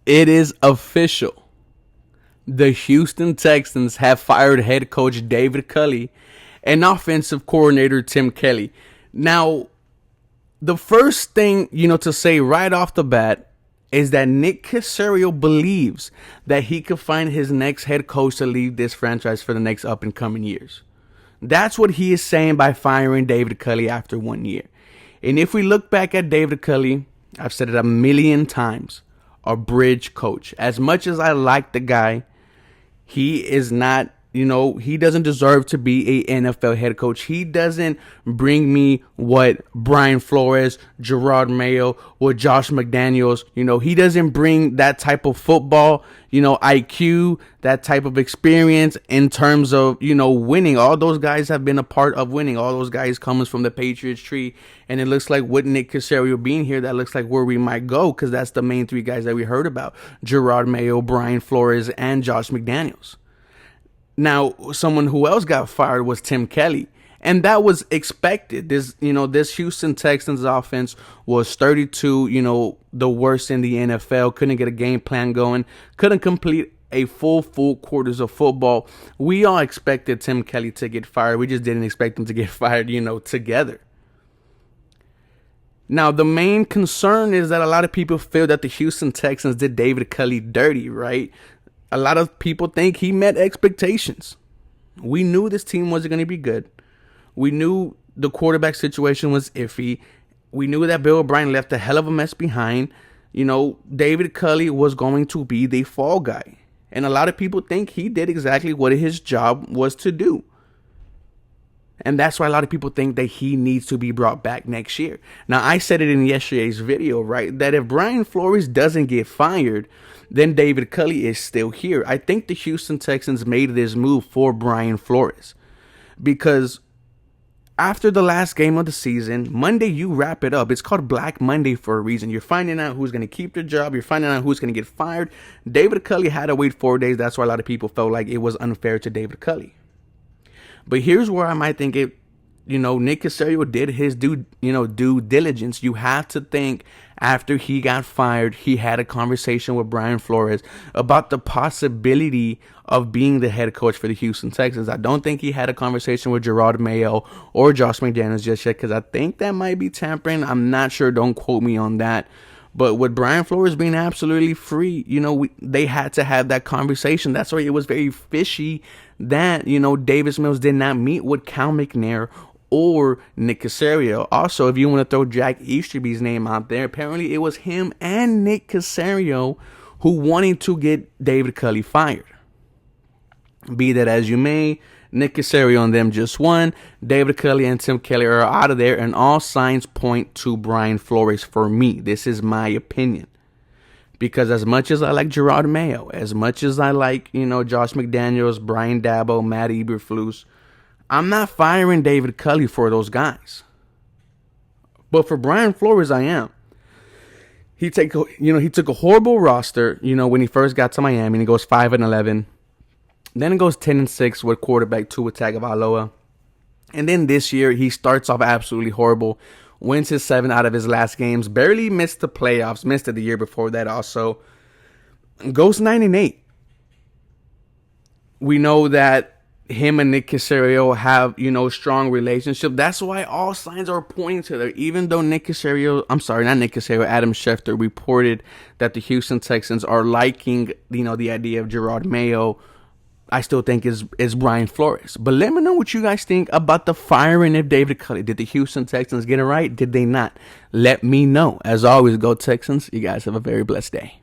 It is official. The Houston Texans have fired head coach David Culley and offensive coordinator Tim Kelly. Now, the first thing, to say right off the bat is that Nick Caserio believes that he could find his next head coach to lead this franchise for the next up and coming years. That's what he is saying by firing David Culley after 1 year. And if we look back at David Culley, I've said it a million times, a bridge coach. As much as I like the guy, he is not, he doesn't deserve to be a NFL head coach. He doesn't bring me what Brian Flores, Gerard Mayo, what Josh McDaniels, he doesn't bring that type of football, IQ, that type of experience in terms of, winning. All those guys have been a part of winning. All those guys comes from the Patriots tree. And it looks like with Nick Caserio being here, that looks like where we might go, because that's the main three guys that we heard about: Gerard Mayo, Brian Flores, and Josh McDaniels. Now, someone who else got fired was Tim Kelly, and that was expected. This Houston Texans offense was 32, the worst in the NFL. Couldn't get a game plan going. Couldn't complete a full quarters of football. We all expected Tim Kelly to get fired. We just didn't expect him to get fired, together. Now, the main concern is that a lot of people feel that the Houston Texans did David Culley dirty, right? A lot of people think he met expectations. We knew this team wasn't going to be good. We knew the quarterback situation was iffy. We knew that Bill O'Brien left a hell of a mess behind. David Culley was going to be the fall guy. And a lot of people think he did exactly what his job was to do. And that's why a lot of people think that he needs to be brought back next year. Now, I said it in yesterday's video, right, that if Brian Flores doesn't get fired, then David Culley is still here. I think the Houston Texans made this move for Brian Flores because after the last game of the season, Monday you wrap it up. It's called Black Monday for a reason. You're finding out who's going to keep their job. You're finding out who's going to get fired. David Culley had to wait 4 days. That's why a lot of people felt like it was unfair to David Culley. But here's where I might think it, Nick Caserio did his due diligence. You have to think after he got fired, he had a conversation with Brian Flores about the possibility of being the head coach for the Houston Texans. I don't think he had a conversation with Gerard Mayo or Josh McDaniels just yet, because I think that might be tampering. I'm not sure. Don't quote me on that. But with Brian Flores being absolutely free, they had to have that conversation. That's why it was very fishy that, Davis Mills did not meet with Cal McNair or Nick Caserio. Also, if you want to throw Jack Easterby's name out there, apparently it was him and Nick Caserio who wanted to get David Culley fired. Be that as you may, Nick Caserio and them just won. David Culley and Tim Kelly are out of there, and all signs point to Brian Flores for me. This is my opinion. Because as much as I like Gerard Mayo, as much as I like, Josh McDaniels, Brian Dabo, Matt Eberflus, I'm not firing David Culley for those guys. But for Brian Flores, I am. He took a horrible roster, when he first got to Miami, and he goes 5-11. Then it goes 10-6 with quarterback Tua Tagovailoa. And then this year, he starts off absolutely horrible. Wins his 7 out of his last games. Barely missed the playoffs. Missed it the year before that also. Goes 9-8. We know that him and Nick Caserio have, strong relationship. That's why all signs are pointing to there. Even though Adam Schefter reported that the Houston Texans are liking, the idea of Gerard Mayo, I still think is Brian Flores. But let me know what you guys think about the firing of David Culley. Did the Houston Texans get it right? Did they not? Let me know. As always, go Texans. You guys have a very blessed day.